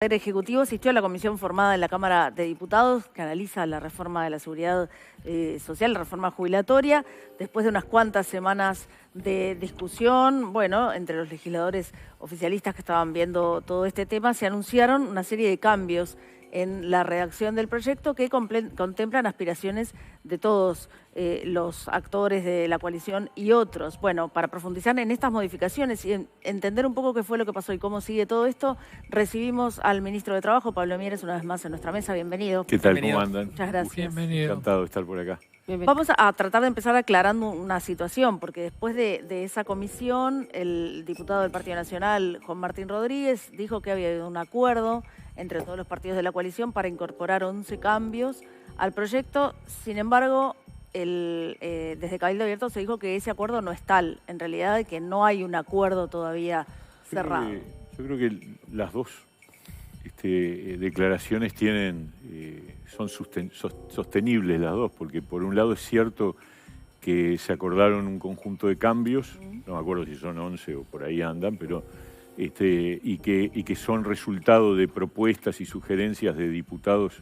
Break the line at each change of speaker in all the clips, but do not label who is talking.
El Ejecutivo asistió a la comisión formada en la Cámara de Diputados que analiza la reforma de la seguridad social, la reforma jubilatoria, después de unas cuantas semanas de discusión, bueno, entre los legisladores oficialistas que estaban viendo todo este tema, se anunciaron una serie de cambios en la redacción del proyecto que contemplan aspiraciones de todos los actores de la coalición y otros. Bueno, para profundizar en estas modificaciones y entender un poco qué fue lo que pasó y cómo sigue todo esto, recibimos al ministro de Trabajo, Pablo Mieres, una vez más en nuestra mesa. Bienvenido.
¿Qué tal?
Bienvenido.
¿Cómo andan?
Muchas gracias.
Bienvenido.
Encantado de estar por acá.
Vamos a tratar de empezar aclarando una situación, porque después de esa comisión, el diputado del Partido Nacional, Juan Martín Rodríguez, dijo que había habido un acuerdo entre todos los partidos de la coalición para incorporar 11 cambios al proyecto. Sin embargo, desde Cabildo Abierto se dijo que ese acuerdo no es tal, en realidad que no hay un acuerdo todavía cerrado.
Yo creo que las dos declaraciones son sostenibles las dos, porque por un lado es cierto que se acordaron un conjunto de cambios, no me acuerdo si son 11 o por ahí andan, pero y que son resultado de propuestas y sugerencias de diputados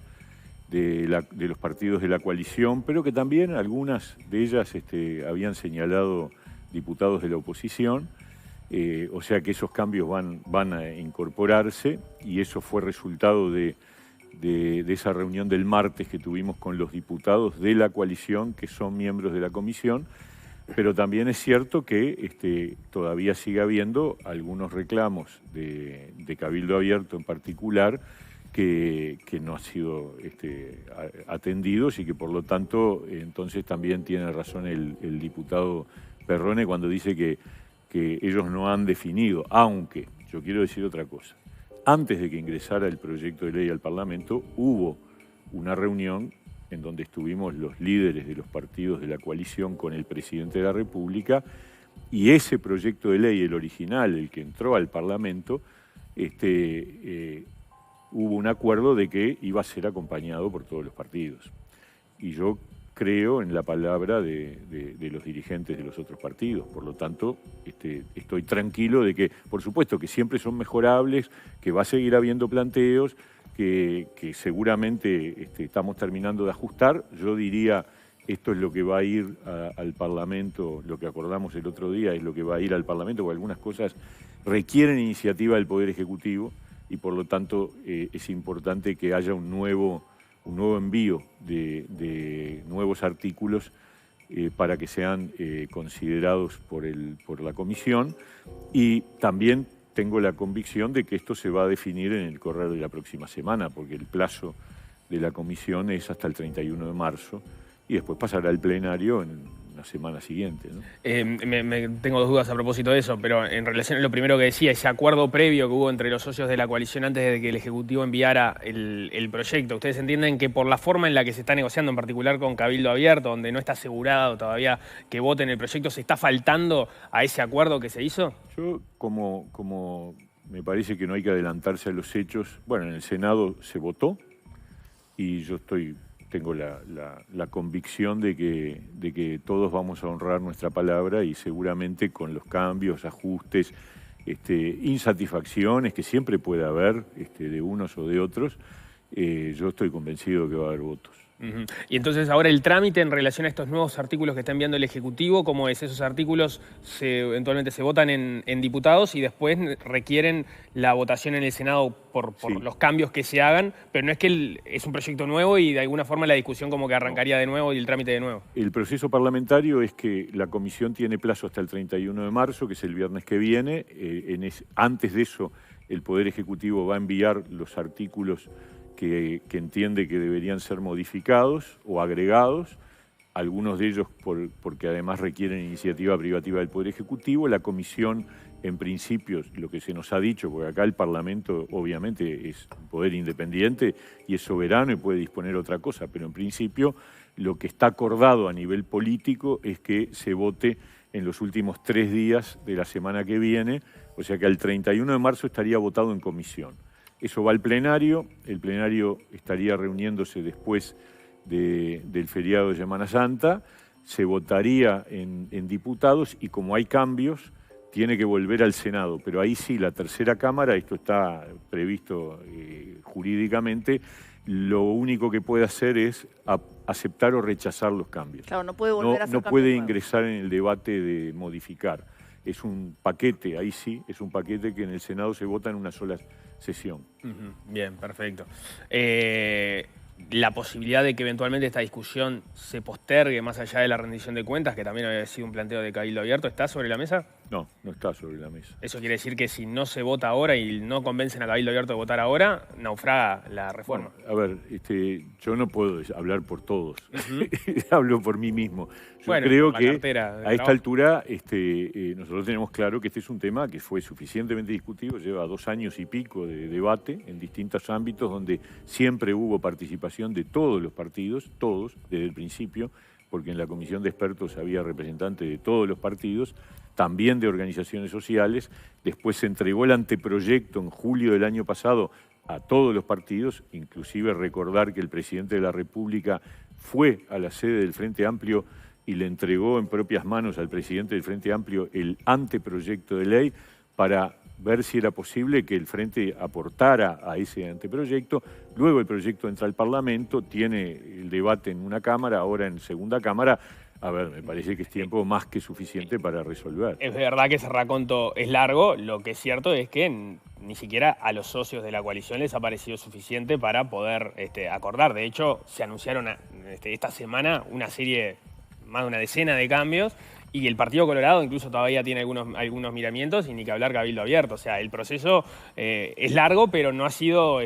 de los partidos de la coalición, pero que también algunas de ellas habían señalado diputados de la oposición. O sea que esos cambios van a incorporarse, y eso fue resultado de esa reunión del martes que tuvimos con los diputados de la coalición que son miembros de la comisión. Pero también es cierto que todavía sigue habiendo algunos reclamos de Cabildo Abierto en particular que no han sido atendidos, y que por lo tanto entonces también tiene razón el diputado Perrone cuando dice que ellos no han definido, aunque yo quiero decir otra cosa. Antes de que ingresara el proyecto de ley al Parlamento, hubo una reunión en donde estuvimos los líderes de los partidos de la coalición con el presidente de la República, y ese proyecto de ley, el original, el que entró al Parlamento, hubo un acuerdo de que iba a ser acompañado por todos los partidos. Y yo creo en la palabra de los dirigentes de los otros partidos. Por lo tanto, estoy tranquilo de que, por supuesto, que siempre son mejorables, que va a seguir habiendo planteos, que seguramente estamos terminando de ajustar. Yo diría, esto es lo que va a ir al Parlamento, lo que acordamos el otro día es lo que va a ir al Parlamento, porque algunas cosas requieren iniciativa del Poder Ejecutivo, y por lo tanto es importante que haya un nuevo envío de nuevos artículos para que sean considerados por la comisión. Y también tengo la convicción de que esto se va a definir en el correr de la próxima semana, porque el plazo de la comisión es hasta el 31 de marzo y después pasará al plenario en la semana siguiente, ¿no?
Tengo dos dudas a propósito de eso, pero en relación a lo primero que decía, ese acuerdo previo que hubo entre los socios de la coalición antes de que el Ejecutivo enviara el proyecto, ¿ustedes entienden que por la forma en la que se está negociando, en particular con Cabildo Abierto, donde no está asegurado todavía que voten el proyecto, se está faltando a ese acuerdo que se hizo?
Yo, como me parece que no hay que adelantarse a los hechos, bueno, en el Senado se votó, y yo tengo la convicción de que todos vamos a honrar nuestra palabra, y seguramente con los cambios, ajustes, insatisfacciones que siempre puede haber de unos o de otros, yo estoy convencido de que va a haber votos.
Y entonces ahora el trámite en relación a estos nuevos artículos que está enviando el Ejecutivo, ¿cómo es? Esos artículos eventualmente se votan en diputados y después requieren la votación en el Senado por
Sí.
los cambios que se hagan, pero no es que es un proyecto nuevo y de alguna forma la discusión como que arrancaría de nuevo y el trámite de nuevo.
El proceso parlamentario es que la comisión tiene plazo hasta el 31 de marzo, que es el viernes que viene. Antes de eso, el Poder Ejecutivo va a enviar los artículos que entiende que deberían ser modificados o agregados, algunos de ellos porque además requieren iniciativa privativa del Poder Ejecutivo. La comisión, en principio, lo que se nos ha dicho, porque acá el Parlamento obviamente es un poder independiente y es soberano y puede disponer otra cosa, pero en principio lo que está acordado a nivel político es que se vote en los últimos 3 días de la semana que viene, o sea que al 31 de marzo estaría votado en comisión. Eso va al plenario, el plenario estaría reuniéndose después del feriado de Semana Santa, se votaría en diputados, y como hay cambios, tiene que volver al Senado, pero ahí sí, la tercera Cámara, esto está previsto jurídicamente, lo único que puede hacer es aceptar o rechazar los cambios.
Claro, no puede volver a hacer
No
cambios
puede
nuevos.
ingresar en el debate de modificar. Es un paquete, ahí sí, es un paquete que en el Senado se vota en una sola sesión.
Bien, perfecto. La posibilidad de que eventualmente esta discusión se postergue más allá de la rendición de cuentas, que también había sido un planteo de Cabildo Abierto, ¿está sobre la mesa?
No, no está sobre la mesa.
Eso quiere decir que si no se vota ahora y no convencen a Cabildo Abierto de votar ahora, naufraga la reforma.
Bueno, a ver, yo no puedo hablar por todos, hablo por mí mismo. Yo creo que a esta altura nosotros tenemos claro que este es un tema que fue suficientemente discutido, lleva 2 años y pico de debate en distintos ámbitos donde siempre hubo participación de todos los partidos, todos, desde el principio, porque en la comisión de expertos había representantes de todos los partidos, también de organizaciones sociales. Después se entregó el anteproyecto en julio del año pasado a todos los partidos, inclusive recordar que el presidente de la República fue a la sede del Frente Amplio y le entregó en propias manos al presidente del Frente Amplio el anteproyecto de ley para ver si era posible que el Frente aportara a ese anteproyecto. Luego el proyecto entra al Parlamento, tiene el debate en una Cámara, ahora en segunda Cámara. A ver, me parece que es tiempo más que suficiente para resolver.
Es verdad que ese raconto es largo, lo que es cierto es que ni siquiera a los socios de la coalición les ha parecido suficiente para poder acordar. De hecho, se anunciaron esta semana una serie, más de una decena de cambios, y el Partido Colorado incluso todavía tiene algunos miramientos y ni que hablar Cabildo Abierto. O sea, el proceso es largo, pero no ha sido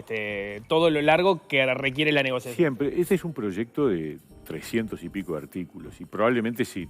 todo lo largo que requiere la negociación.
Siempre. Este es un proyecto de 300 y pico de artículos y probablemente si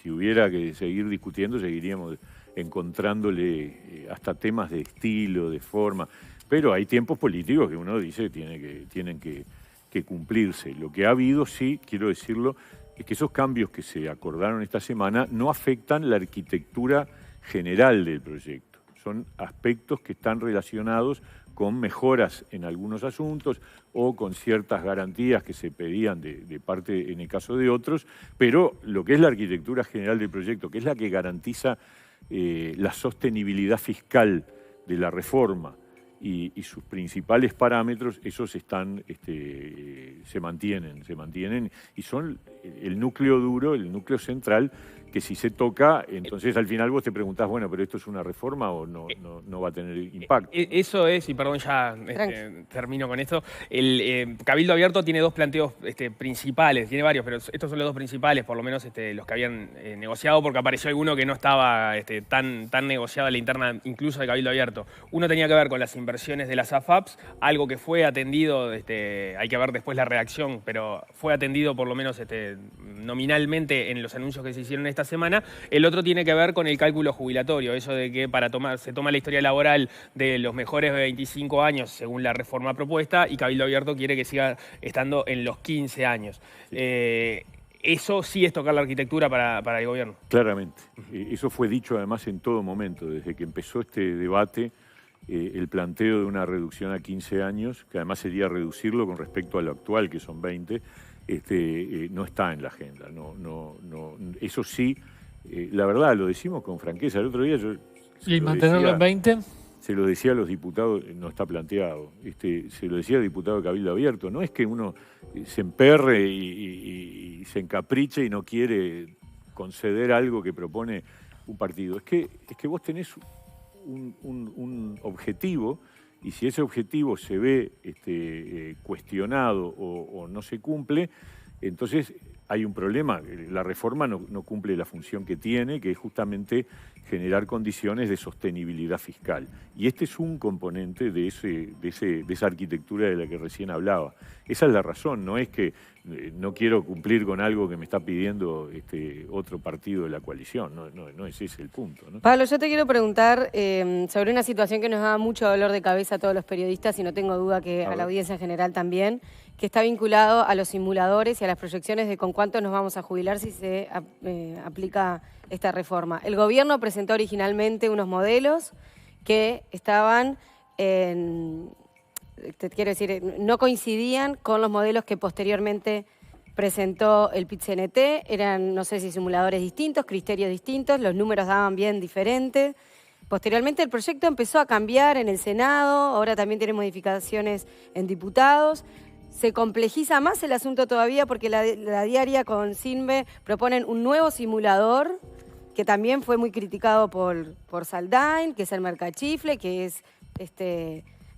hubiera que seguir discutiendo seguiríamos encontrándole hasta temas de estilo, de forma. Pero hay tiempos políticos que uno dice tienen que cumplirse. Lo que ha habido, sí, quiero decirlo, es que esos cambios que se acordaron esta semana no afectan la arquitectura general del proyecto. Son aspectos que están relacionados con mejoras en algunos asuntos o con ciertas garantías que se pedían de parte en el caso de otros, pero lo que es la arquitectura general del proyecto, que es la que garantiza la sostenibilidad fiscal de la reforma y sus principales parámetros, esos se mantienen y son el núcleo duro, el núcleo central, que si se toca, entonces al final vos te preguntás, bueno, pero ¿esto es una reforma o no va a tener impacto?
Eso es, y perdón, ya termino con esto, el Cabildo Abierto tiene 2 planteos principales, tiene varios, pero estos son los 2 principales, por lo menos los que habían negociado, porque apareció alguno que no estaba tan negociado a la interna, incluso de Cabildo Abierto. Uno tenía que ver con las inversiones de las AFAPs, algo que fue atendido, hay que ver después la redacción, pero fue atendido por lo menos nominalmente en los anuncios que se hicieron esta semana. El otro tiene que ver con el cálculo jubilatorio, eso de que se toma la historia laboral de los mejores 25 años según la reforma propuesta y Cabildo Abierto quiere que siga estando en los 15 años. Eso sí es tocar la arquitectura para el gobierno.
Claramente. Eso fue dicho además en todo momento, desde que empezó este debate, el planteo de una reducción a 15 años, que además sería reducirlo con respecto a lo actual, que son 20, no está en la agenda. Eso sí, la verdad, lo decimos con franqueza. El otro día yo...
¿Y mantenerlo en 20?
Se lo decía a los diputados, no está planteado, se lo decía al diputado de Cabildo Abierto, no es que uno se emperre y se encapriche y no quiere conceder algo que propone un partido, es que vos tenés un objetivo y si ese objetivo se ve cuestionado o no se cumple, entonces hay un problema. La reforma no cumple la función que tiene, que es justamente generar condiciones de sostenibilidad fiscal. Y este es un componente de esa arquitectura de la que recién hablaba. Esa es la razón, no es que no quiero cumplir con algo que me está pidiendo otro partido de la coalición, no es ese el punto, ¿no?
Pablo, yo te quiero preguntar sobre una situación que nos da mucho dolor de cabeza a todos los periodistas y no tengo duda que a la audiencia en general también, que está vinculado a los simuladores y a las proyecciones de con cuánto nos vamos a jubilar si se aplica esta reforma. El gobierno presentó originalmente unos modelos que estaban no coincidían con los modelos que posteriormente presentó el PIT-CNT, eran, no sé si simuladores distintos, criterios distintos, los números daban bien diferentes. Posteriormente el proyecto empezó a cambiar en el Senado, ahora también tiene modificaciones en diputados. Se complejiza más el asunto todavía porque la diaria con Sinve proponen un nuevo simulador que también fue muy criticado por Saldain, que es el mercachifle, que es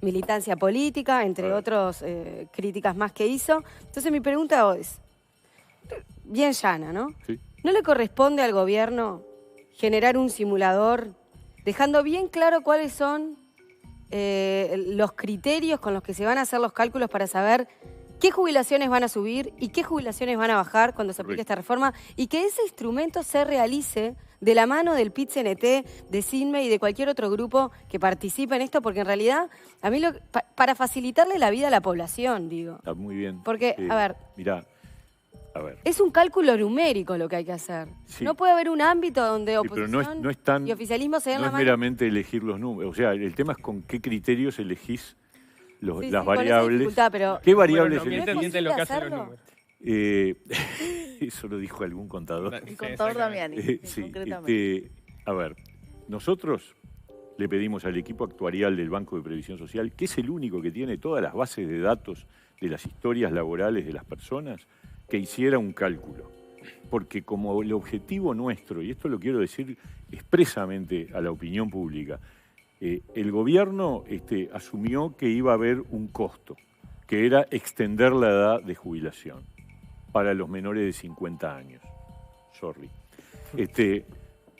militancia política, entre otros críticas más que hizo. Entonces mi pregunta es, bien llana, ¿no?
Sí.
¿No le corresponde al gobierno generar un simulador dejando bien claro cuáles son los criterios con los que se van a hacer los cálculos para saber qué jubilaciones van a subir y qué jubilaciones van a bajar cuando se aplique esta reforma, y que ese instrumento se realice de la mano del PIT-CNT, de CINME y de cualquier otro grupo que participe en esto? Porque en realidad, a mí para facilitarle la vida a la población, digo.
Está muy bien.
Porque, a ver...
Mirá, a ver.
Es un cálculo numérico lo que hay que hacer.
Sí.
No puede haber un ámbito donde oposición
no es tan,
y oficialismo se den
no
la
es
mano.
meramente elegir los números. O sea, el tema es con qué criterios elegís
Sí,
las
sí, con esa
variables.
dificultad, pero...
¿Qué variables
Bueno,
elegís?
¿No es
entiende lo que hacen los
hacerlo?
números.
Eso lo dijo algún contador.
El contador Damiani,
Sí,
concretamente.
a ver, nosotros le pedimos al equipo actuarial del Banco de Previsión Social, que es el único que tiene todas las bases de datos de las historias laborales de las personas, que hiciera un cálculo. Porque como el objetivo nuestro, y esto lo quiero decir expresamente a la opinión pública, el gobierno asumió que iba a haber un costo, que era extender la edad de jubilación para los menores de 50 años. Sorry.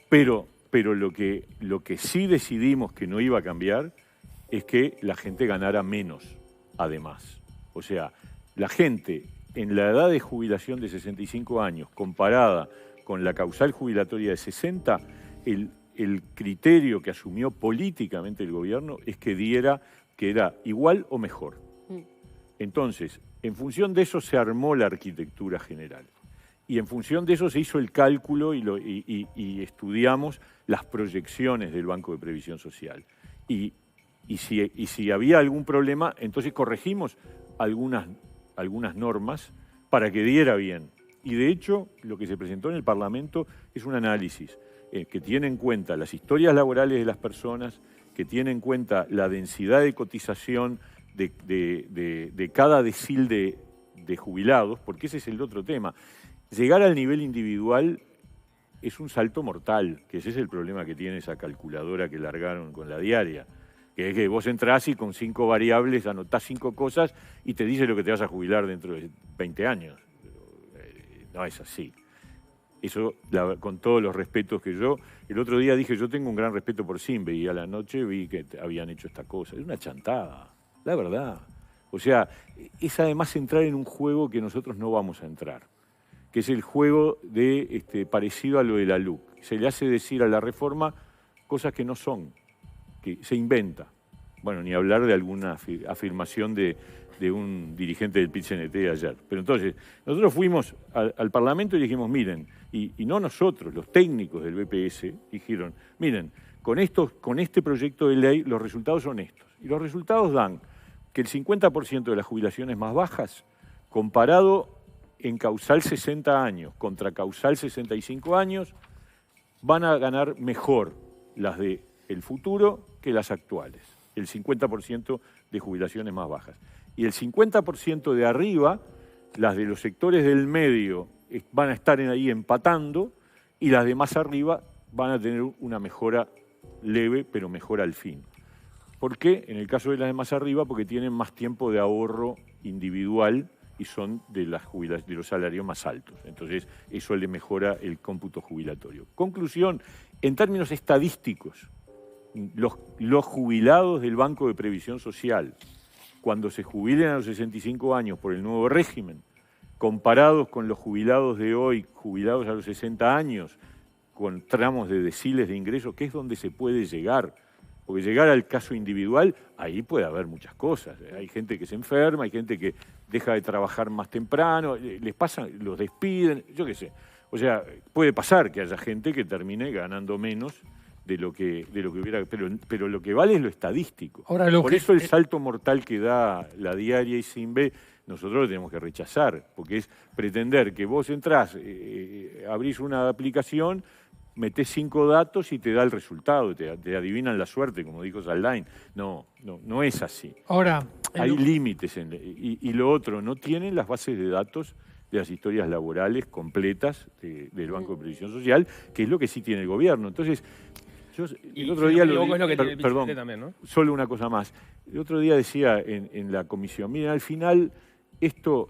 Pero lo que sí decidimos que no iba a cambiar es que la gente ganara menos, además. O sea, la gente en la edad de jubilación de 65 años, comparada con la causal jubilatoria de 60, el criterio que asumió políticamente el gobierno es que era igual o mejor. Entonces, en función de eso se armó la arquitectura general. Y en función de eso se hizo el cálculo y estudiamos las proyecciones del Banco de Previsión Social. Y si había algún problema, entonces corregimos algunas normas para que diera bien. Y de hecho, lo que se presentó en el Parlamento es un análisis que tiene en cuenta las historias laborales de las personas, que tiene en cuenta la densidad de cotización de cada decil de jubilados, porque ese es el otro tema. Llegar al nivel individual es un salto mortal, que ese es el problema que tiene esa calculadora que largaron con la diaria, que es que vos entrás y con 5 variables anotás 5 cosas y te dice lo que te vas a jubilar dentro de 20 años. No es así. Eso, con todos los respetos que el otro día dije, yo tengo un gran respeto por Sinve, y a la noche vi que habían hecho esta cosa. Es una chantada, la verdad. O sea, es además entrar en un juego que nosotros no vamos a entrar, que es el juego parecido a lo de la LUC. Se le hace decir a la reforma cosas que no son, que se inventa. Bueno, ni hablar de alguna afirmación de un dirigente del PIT-CNT ayer. Pero entonces, nosotros fuimos al Parlamento y dijimos, miren, y no nosotros, los técnicos del BPS, dijeron, miren, con este proyecto de ley los resultados son estos. Y los resultados dan que el 50% de las jubilaciones más bajas, comparado en causal 60 años contra causal 65 años, van a ganar mejor las del futuro que las actuales. El 50% de jubilaciones más bajas. Y el 50% de arriba, las de los sectores del medio van a estar ahí empatando, y las de más arriba van a tener una mejora leve, pero mejora al fin. ¿Por qué? En el caso de las de más arriba, porque tienen más tiempo de ahorro individual y son de los salarios más altos. Entonces, eso le mejora el cómputo jubilatorio. Conclusión, en términos estadísticos, los jubilados del Banco de Previsión Social, cuando se jubilen a los 65 años por el nuevo régimen, comparados con los jubilados de hoy, jubilados a los 60 años, con tramos de deciles de ingresos, que es donde se puede llegar. Porque llegar al caso individual, ahí puede haber muchas cosas. Hay gente que se enferma, hay gente que deja de trabajar más temprano, les pasa, los despiden, yo qué sé. O sea, puede pasar que haya gente que termine ganando menos de lo que hubiera, pero lo que vale es lo estadístico.
Ahora,
por eso el salto mortal que da la diaria y Simbe, nosotros lo tenemos que rechazar, porque es pretender que vos entrás, abrís una aplicación, metés 5 datos y te da el resultado, te adivinan la suerte, como dijo Saldain. No es así.
Ahora,
hay límites. Y lo otro, no tienen las bases de datos de las historias laborales completas del Banco de Previsión Social, que es lo que sí tiene el gobierno. Entonces, el otro día perdón, también, ¿no? Solo una cosa más. El otro día decía en la comisión, miren, al final esto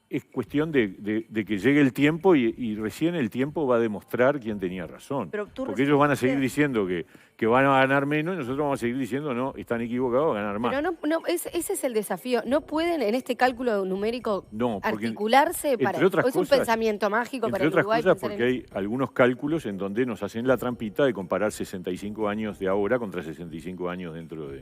es cuestión de que llegue el tiempo y recién el tiempo va a demostrar quién tenía razón. Porque ellos van a seguir diciendo que van a ganar menos y nosotros vamos a seguir diciendo no, están equivocados, a ganar más.
Pero ese es el desafío. No pueden en este cálculo numérico articularse para... Es un pensamiento mágico para el Uruguay.
Entre otras cosas porque hay algunos cálculos en donde nos hacen la trampita de comparar 65 años de ahora contra 65 años dentro de...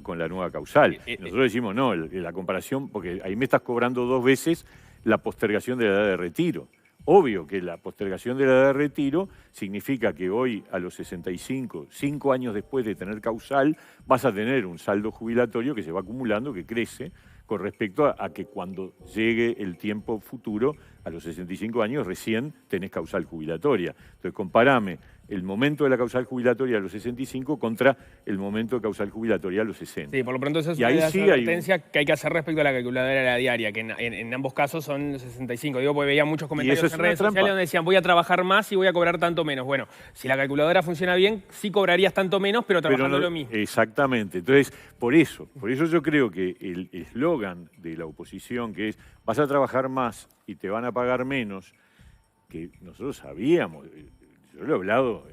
con la nueva causal. Nosotros decimos, no, la comparación, porque ahí me estás cobrando 2 veces la postergación de la edad de retiro. Obvio que la postergación de la edad de retiro significa que hoy, a los 65, 5 años después de tener causal, vas a tener un saldo jubilatorio que se va acumulando, que crece, con respecto a que cuando llegue el tiempo futuro, a los 65 años recién tenés causal jubilatoria. Entonces, comparame el momento de la causal jubilatoria a los 65 contra el momento de causal jubilatoria a los 60.
Sí, por lo pronto esa es una advertencia que hay que hacer respecto a la calculadora de la diaria, que en ambos casos son 65. Digo, porque veía muchos comentarios en redes sociales donde decían voy a trabajar más y voy a cobrar tanto menos. Bueno, si la calculadora funciona bien, sí cobrarías tanto menos, pero trabajando lo mismo.
Exactamente. Entonces, por eso yo creo que el eslogan de la oposición, que es vas a trabajar más y te van a pagar menos, que nosotros sabíamos, yo lo he hablado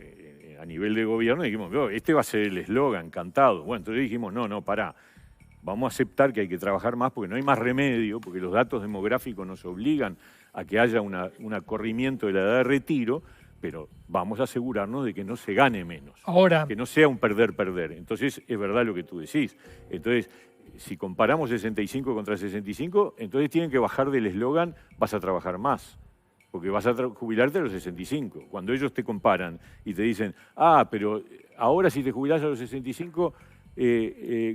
a nivel de gobierno, y dijimos, este va a ser el eslogan, cantado. Bueno, entonces dijimos, no, pará, vamos a aceptar que hay que trabajar más porque no hay más remedio, porque los datos demográficos nos obligan a que haya un acorrimiento de la edad de retiro, pero vamos a asegurarnos de que no se gane menos, que no sea un perder-perder. Entonces, es verdad lo que tú decís. Entonces, si comparamos 65 contra 65, entonces tienen que bajar del eslogan, vas a trabajar más. Porque vas a jubilarte a los 65. Cuando ellos te comparan y te dicen, pero ahora si te jubilás a los 65,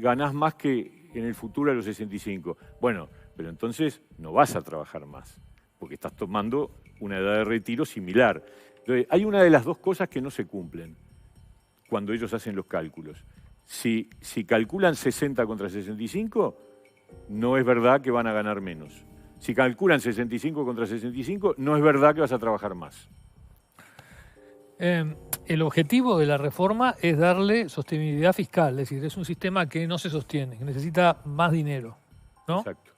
ganás más que en el futuro a los 65. Bueno, pero entonces no vas a trabajar más, porque estás tomando una edad de retiro similar. Entonces, hay una de las dos cosas que no se cumplen cuando ellos hacen los cálculos. Si calculan 60 contra 65, no es verdad que van a ganar menos. Si calculan 65 contra 65, no es verdad que vas a trabajar más.
El objetivo de la reforma es darle sostenibilidad fiscal, es decir, es un sistema que no se sostiene, que necesita más dinero, ¿no?
Exacto.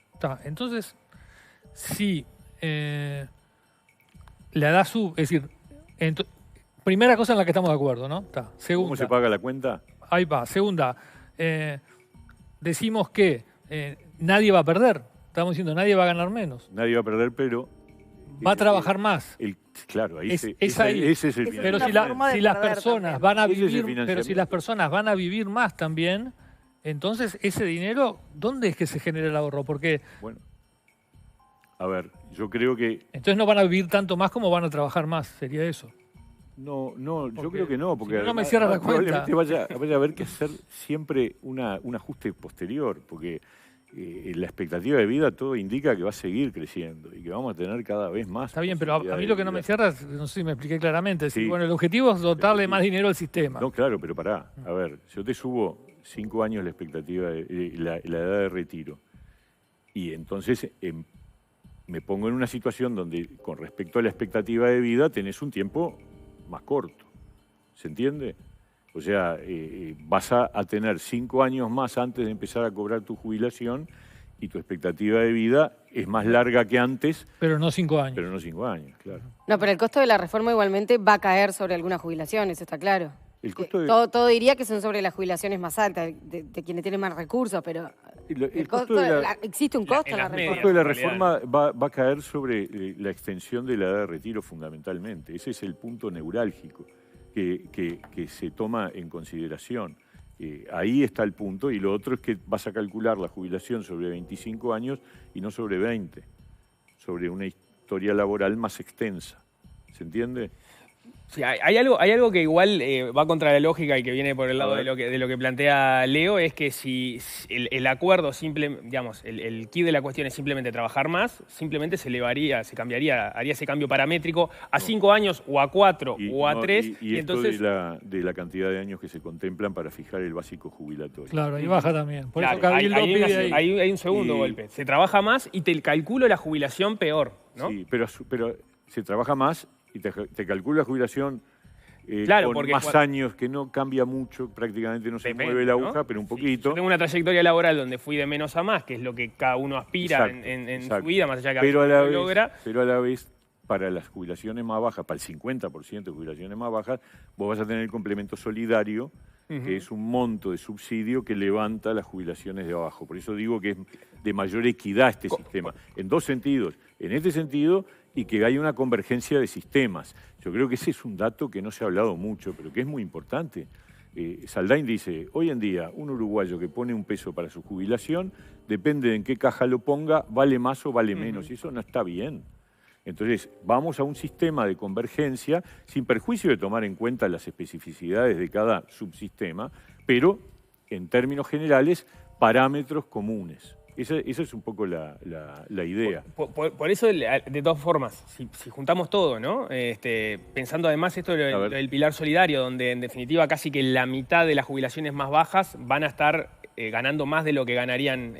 Entonces, si la edad es decir, primera cosa en la que estamos de acuerdo, ¿no? Segunda,
¿cómo se paga la cuenta?
Ahí va. Segunda, decimos que nadie va a perder. Estamos diciendo nadie va a ganar menos.
Nadie va a perder, pero...
Va a trabajar más.
Claro, ahí
ese es el financiamiento. Pero si las personas van a vivir, pero si las personas van a vivir más también, entonces ese dinero, ¿dónde es que se genera el ahorro? Porque...
Bueno, a ver, yo creo que...
Entonces no van a vivir tanto más como van a trabajar más, sería eso.
No, yo creo que no, porque
si no me cierra la cuenta.
Probablemente vaya a haber que hacer siempre un ajuste posterior, porque la expectativa de vida todo indica que va a seguir creciendo y que vamos a tener cada vez más.
Está bien, pero a mí lo que no me cierra, no sé si me expliqué claramente, sí. Bueno, el objetivo es dotarle más dinero al sistema.
No, claro, pero pará, a ver, yo te subo 5 años la expectativa de la edad de retiro y entonces me pongo en una situación donde con respecto a la expectativa de vida tenés un tiempo más corto, ¿se entiende? O sea, vas a tener 5 años más antes de empezar a cobrar tu jubilación y tu expectativa de vida es más larga que antes.
Pero no 5 años.
Pero no 5 años, claro.
No, pero el costo de la reforma igualmente va a caer sobre algunas jubilaciones, está claro.
El costo
todo diría que son sobre las jubilaciones más altas, de quienes tienen más recursos, pero existe un costo en la reforma.
El costo de la reforma va a caer sobre la extensión de la edad de retiro fundamentalmente. Ese es el punto neurálgico que se toma en consideración. Ahí está el punto, y lo otro es que vas a calcular la jubilación sobre 25 años y no sobre 20, sobre una historia laboral más extensa. ¿Se entiende?
Sí, hay algo que igual va contra la lógica y que viene por el lado de lo que plantea Leo, es que si el acuerdo, digamos, el key de la cuestión es simplemente trabajar más, simplemente se cambiaría, haría ese cambio paramétrico a 5 años o a 4 o a 3.
Y entonces de la cantidad de años que se contemplan para fijar el básico jubilatorio.
Claro, y baja también. Por eso
Cabildo
pide ahí.
Hay un segundo golpe. Se trabaja más y te calculo la jubilación peor, ¿no?
Sí, pero se trabaja más y te calcula la jubilación con más años, que no cambia mucho, prácticamente no se mueve la aguja, pero un poquito.
Yo tengo una trayectoria laboral donde fui de menos a más, que es lo que cada uno aspira en su vida, más allá de que lo logra.
Pero a la vez, para las jubilaciones más bajas, para el 50% de jubilaciones más bajas, vos vas a tener el complemento solidario, que es un monto de subsidio que levanta las jubilaciones de abajo. Por eso digo que es de mayor equidad este sistema, en dos sentidos. En este sentido, y que hay una convergencia de sistemas. Yo creo que ese es un dato que no se ha hablado mucho, pero que es muy importante. Saldain dice, hoy en día, un uruguayo que pone un peso para su jubilación, depende de en qué caja lo ponga, vale más o vale menos, y eso no está bien. Entonces, vamos a un sistema de convergencia, sin perjuicio de tomar en cuenta las especificidades de cada subsistema, pero, en términos generales, parámetros comunes. Esa es un poco la idea.
Por eso, de todas formas, si juntamos todo, ¿no? Pensando además esto del pilar solidario, donde en definitiva casi que la mitad de las jubilaciones más bajas van a estar ganando más de lo que ganarían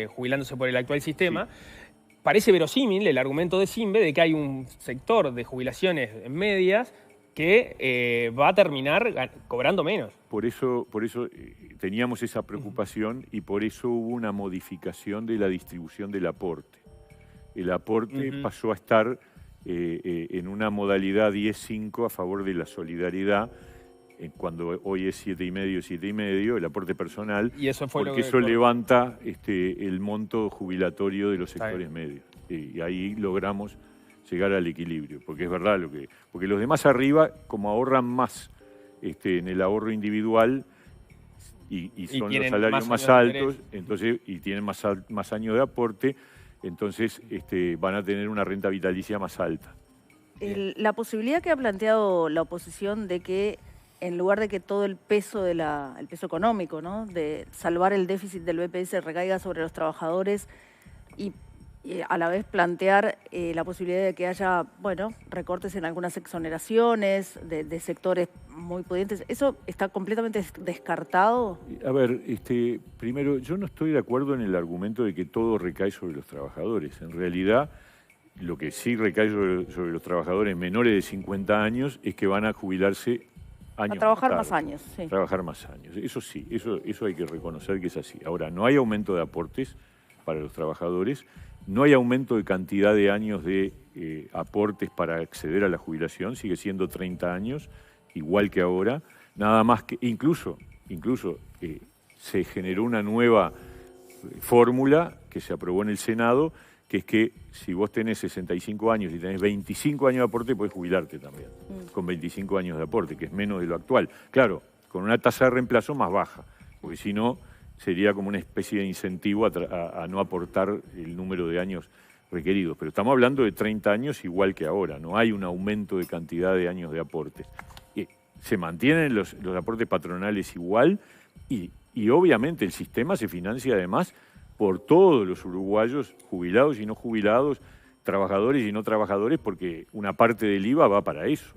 jubilándose por el actual sistema, parece verosímil el argumento de Simbe de que hay un sector de jubilaciones medias que va a terminar cobrando menos.
Por eso teníamos esa preocupación y por eso hubo una modificación de la distribución del aporte. El aporte pasó a estar en una modalidad 10-5 a favor de la solidaridad, cuando hoy es 7,5, el aporte personal,
y eso fue
porque eso levanta el monto jubilatorio de los sectores medios. Y ahí logramos llegar al equilibrio, porque es verdad porque los demás arriba, como ahorran más en el ahorro individual y son los salarios más altos, entonces, y tienen más años de aporte, entonces van a tener una renta vitalicia más alta.
La posibilidad que ha planteado la oposición de que en lugar de que todo el peso el peso económico, ¿no?, de salvar el déficit del BPS recaiga sobre los trabajadores y a la vez plantear la posibilidad de que haya, recortes en algunas exoneraciones de sectores muy pudientes, ¿eso está completamente descartado?
A ver, primero, yo no estoy de acuerdo en el argumento de que todo recae sobre los trabajadores. En realidad, lo que sí recae sobre los trabajadores menores de 50 años es que van a jubilarse años
a trabajar más años, sí.
Trabajar más años. Eso sí, eso hay que reconocer que es así. Ahora, no hay aumento de aportes para los trabajadores, no hay aumento de cantidad de años de aportes para acceder a la jubilación, sigue siendo 30 años, igual que ahora, nada más que, incluso se generó una nueva fórmula que se aprobó en el Senado, que es que si vos tenés 65 años y tenés 25 años de aporte, podés jubilarte también, con 25 años de aporte, que es menos de lo actual. Claro, con una tasa de reemplazo más baja, porque si no, sería como una especie de incentivo a no aportar el número de años requeridos. Pero estamos hablando de 30 años igual que ahora, no hay un aumento de cantidad de años de aportes. Se mantienen los aportes patronales igual y obviamente el sistema se financia además por todos los uruguayos, jubilados y no jubilados, trabajadores y no trabajadores, porque una parte del IVA va para eso.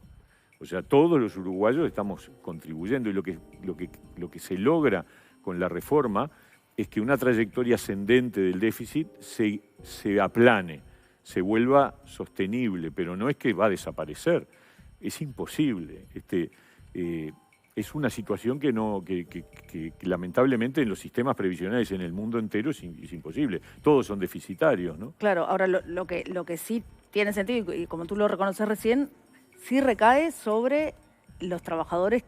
O sea, todos los uruguayos estamos contribuyendo y lo que se logra con la reforma es que una trayectoria ascendente del déficit se aplane, se vuelva sostenible, pero no es que va a desaparecer, es imposible. Es una situación que lamentablemente en los sistemas previsionales en el mundo entero es imposible. Todos son deficitarios, ¿no?
Claro, ahora lo que sí tiene sentido, y como tú lo reconoces recién, sí recae sobre los trabajadores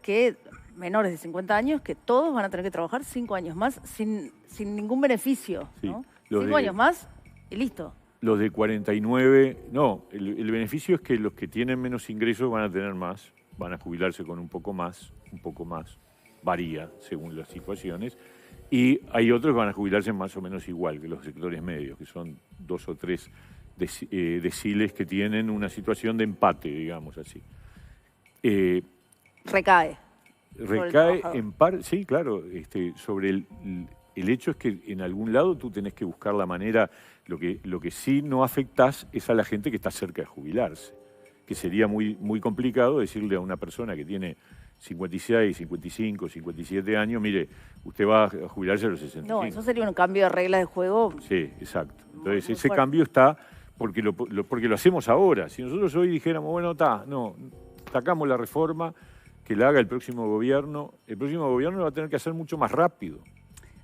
menores de 50 años, que todos van a tener que trabajar 5 años más sin ningún beneficio, ¿no? 5 años más y listo.
Los de 49, no, el beneficio es que los que tienen menos ingresos van a tener más, van a jubilarse con un poco más, varía según las situaciones, y hay otros que van a jubilarse más o menos igual que los sectores medios, que son 2 o 3 deciles que tienen una situación de empate, digamos así.
Recae
en parte, sí, claro, sobre el hecho es que en algún lado tú tenés que buscar la manera, lo que sí no afectás es a la gente que está cerca de jubilarse, que sería muy, muy complicado decirle a una persona que tiene 56, 55, 57 años, mire, usted va a jubilarse a los 65.
No, eso sería un cambio de regla de juego.
Sí, exacto. Entonces ese cambio está porque lo hacemos ahora. Si nosotros hoy dijéramos, bueno, sacamos la reforma, que la haga el próximo gobierno lo va a tener que hacer mucho más rápido.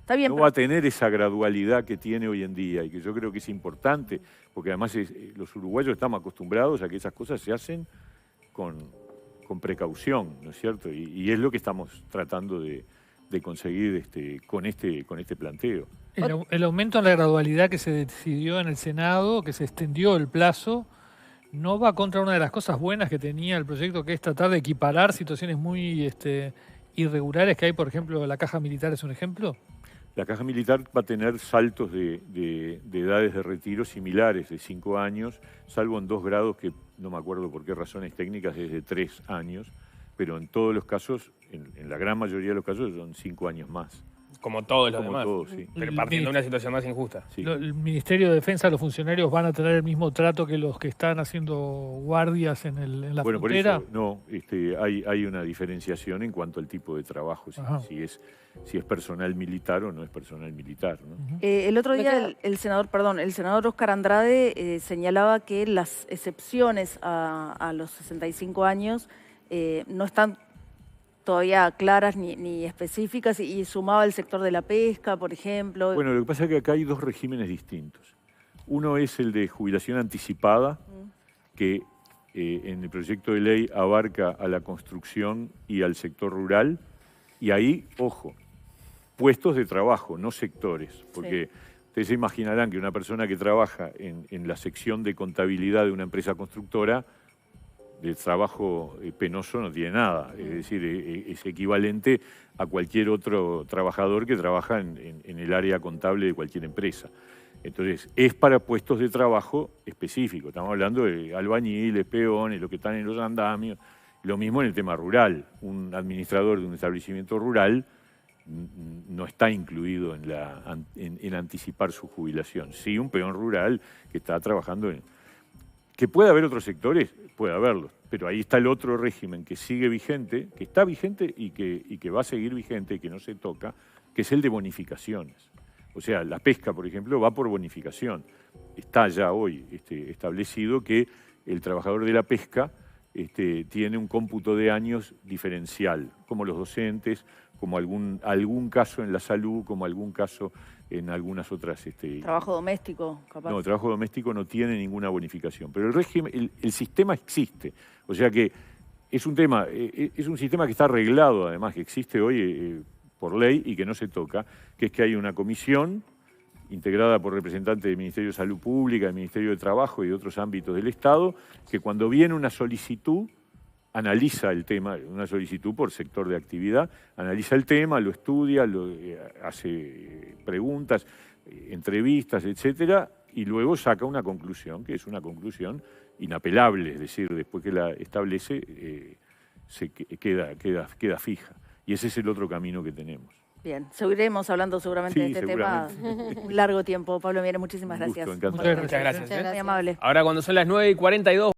Está bien,
no va a tener esa gradualidad que tiene hoy en día y que yo creo que es importante, porque además los uruguayos estamos acostumbrados a que esas cosas se hacen con precaución, ¿no es cierto? Y es lo que estamos tratando de conseguir con este planteo.
El aumento en la gradualidad que se decidió en el Senado, que se extendió el plazo, ¿no va contra una de las cosas buenas que tenía el proyecto, que es tratar de equiparar situaciones muy irregulares que hay? Por ejemplo, la Caja Militar es un ejemplo.
La Caja Militar va a tener saltos de edades de retiro similares, de 5 años, salvo en 2 grados que no me acuerdo por qué razones técnicas, es de 3 años, pero en todos los casos, en la gran mayoría de los casos, son 5 años más.
Como todos los
Como
demás.
todos, sí.
Pero partiendo de una situación más injusta.
Sí.
El Ministerio de Defensa, los funcionarios van a tener el mismo trato que los que están haciendo guardias en la frontera.
Por eso, no, hay una diferenciación en cuanto al tipo de trabajo, si es personal militar o no es personal militar, ¿no?
El otro día el senador Oscar Andrade señalaba que las excepciones a los 65 años no están todavía claras ni específicas, y sumaba el sector de la pesca, por ejemplo.
Bueno, lo que pasa es que acá hay 2 regímenes distintos. Uno es el de jubilación anticipada, que en el proyecto de ley abarca a la construcción y al sector rural, y ahí, ojo, puestos de trabajo, no sectores, porque ustedes se imaginarán que una persona que trabaja en la sección de contabilidad de una empresa constructora, de trabajo penoso no tiene nada, es decir, es equivalente a cualquier otro trabajador que trabaja en el área contable de cualquier empresa. Entonces, es para puestos de trabajo específicos, estamos hablando de albañiles, peones, los que están en los andamios, lo mismo en el tema rural. Un administrador de un establecimiento rural no está incluido en anticipar su jubilación. Sí, un peón rural que está trabajando en... ¿Que puede haber otros sectores? Puede haberlos, pero ahí está el otro régimen que sigue vigente, que está vigente y que va a seguir vigente y que no se toca, que es el de bonificaciones. O sea, la pesca, por ejemplo, va por bonificación. Está ya hoy establecido que el trabajador de la pesca tiene un cómputo de años diferencial, como los docentes, como algún caso en la salud, como algún caso en algunas otras...
Trabajo doméstico, capaz.
No, trabajo doméstico no tiene ninguna bonificación, pero el régimen, el sistema existe. O sea que es un sistema que está arreglado, además, que existe hoy por ley y que no se toca, que es que hay una comisión integrada por representantes del Ministerio de Salud Pública, del Ministerio de Trabajo y de otros ámbitos del Estado, que cuando viene una solicitud, analiza el tema, una solicitud por sector de actividad, analiza el tema, lo estudia, hace preguntas, entrevistas, etcétera, y luego saca una conclusión, que es una conclusión inapelable, es decir, después que la establece, queda fija. Y ese es el otro camino que tenemos.
Bien, seguiremos hablando seguramente de este tema un largo tiempo. Pablo Mieres, muchísimas gracias.
Encantado.
Muchas gracias.
Muy amable.
Ahora, cuando son las 9:42...